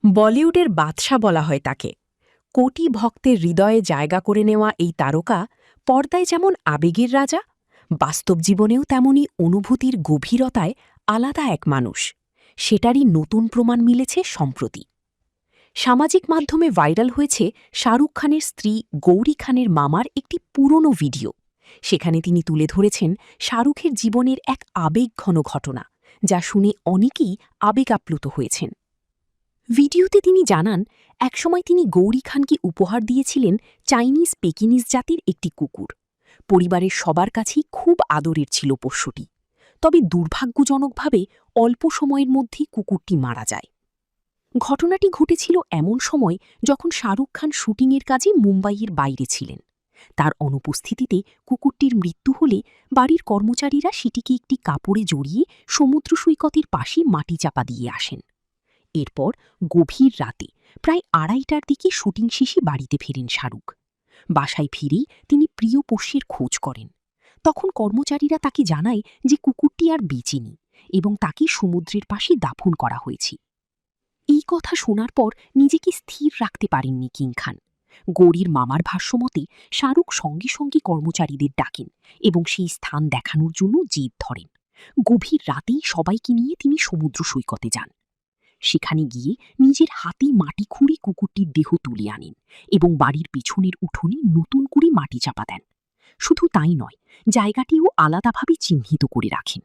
বলিউডের বাদশা বলা হয় তাকে। কোটি ভক্তের হৃদয়ে জায়গা করে নেওয়া এই তারকা পর্দায় যেমন আবেগের রাজা, বাস্তব জীবনেও তেমনি অনুভূতির গভীরতায় আলাদা এক মানুষ। সেটারই নতুন প্রমাণ মিলেছে সম্প্রতি। সামাজিক মাধ্যমে ভাইরাল হয়েছে শাহরুখ খানের স্ত্রী গৌরী খানের মামার একটি পুরনো ভিডিও। সেখানে তিনি তুলে ধরেছেন শাহরুখের জীবনের এক আবেগঘন ঘটনা, যা শুনে অনেকেই আবেগ আপ্লুত হয়েছেন। ভিডিওতে তিনি জানান, একসময় তিনি গৌরী খানকে উপহার দিয়েছিলেন চাইনিজ পেকিনিজ জাতির একটি কুকুর। পরিবারের সবার কাছেই খুব আদরের ছিল পোষ্যটি। তবে দুর্ভাগ্যজনকভাবে অল্প সময়ের মধ্যেই কুকুরটি মারা যায়। ঘটনাটি ঘটেছিল এমন সময় যখন শাহরুখ খান শুটিংয়ের কাজে মুম্বাইয়ের বাইরে ছিলেন। তার অনুপস্থিতিতে কুকুরটির মৃত্যু হলে বাড়ির কর্মচারীরা সেটিকে একটি কাপড়ে জড়িয়ে সমুদ্র সৈকতের পাশে মাটি চাপা দিয়ে আসেন। এরপর গভীর রাতে প্রায় 2:30টার দিকে শুটিং শেষে বাড়িতে ফেরেন শাহরুখ। বাসায় ফিরেই তিনি প্রিয় পোষ্যের খোঁজ করেন। তখন কর্মচারীরা তাকে জানায় যে কুকুরটি আর বেঁচে নেই এবং তাকে সমুদ্রের পাশে দাফন করা হয়েছে। এই কথা শোনার পর নিজেকে স্থির রাখতে পারেননি কিং খান। গৌরীর মামার ভাষ্যমতে শাহরুখ সঙ্গে সঙ্গে কর্মচারীদের ডাকেন এবং সেই স্থান দেখানোর জন্য জেদ ধরেন। গভীর রাতেই সবাইকে নিয়ে তিনি সমুদ্র সৈকতে যান। সেখানে গিয়ে নিজের হাতে মাটি খুঁড়ে কুকুরটির দেহ তুলে আনেন এবং বাড়ির পিছনের উঠোনে নতুন করে মাটি চাপা দেন। শুধু তাই নয়, জায়গাটিও আলাদাভাবে চিহ্নিত করে রাখেন।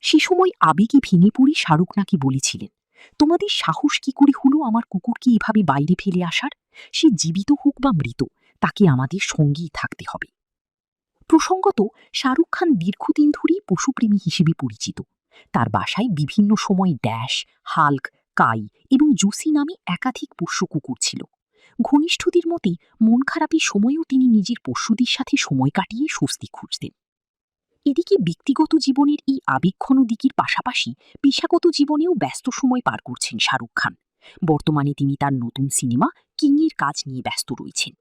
সে সময় আবেগে ভেঙে পড়ে শাহরুখ নাকি বলেছিলেন, তোমাদের সাহস কি করে হলো আমার কুকুরকে এভাবে বাইরে ফেলে আসার? সে জীবিত হোক বা মৃত, তাকে আমাদের সঙ্গেই থাকতে হবে। প্রসঙ্গত, শাহরুখ খান দীর্ঘদিন ধরেই পশুপ্রেমী হিসেবে পরিচিত। তার বাসায় বিভিন্ন সময় ড্যাশ, হাল্ক, কাই এবং জুসি নামে একাধিক পোষ্য কুকুর ছিল। ঘনিষ্ঠদের মতে মন খারাপের সময়েও তিনি নিজের পোষ্যদের সাথে সময় কাটিয়ে স্বস্তি খুঁজতেন। এদিকে ব্যক্তিগত জীবনের এই আবেগঘন দিকের পাশাপাশি পেশাগত জীবনেও ব্যস্ত সময় পার করছেন শাহরুখ খান। বর্তমানে তিনি তার নতুন সিনেমা কিংয়ের কাজ নিয়ে ব্যস্ত রয়েছেন।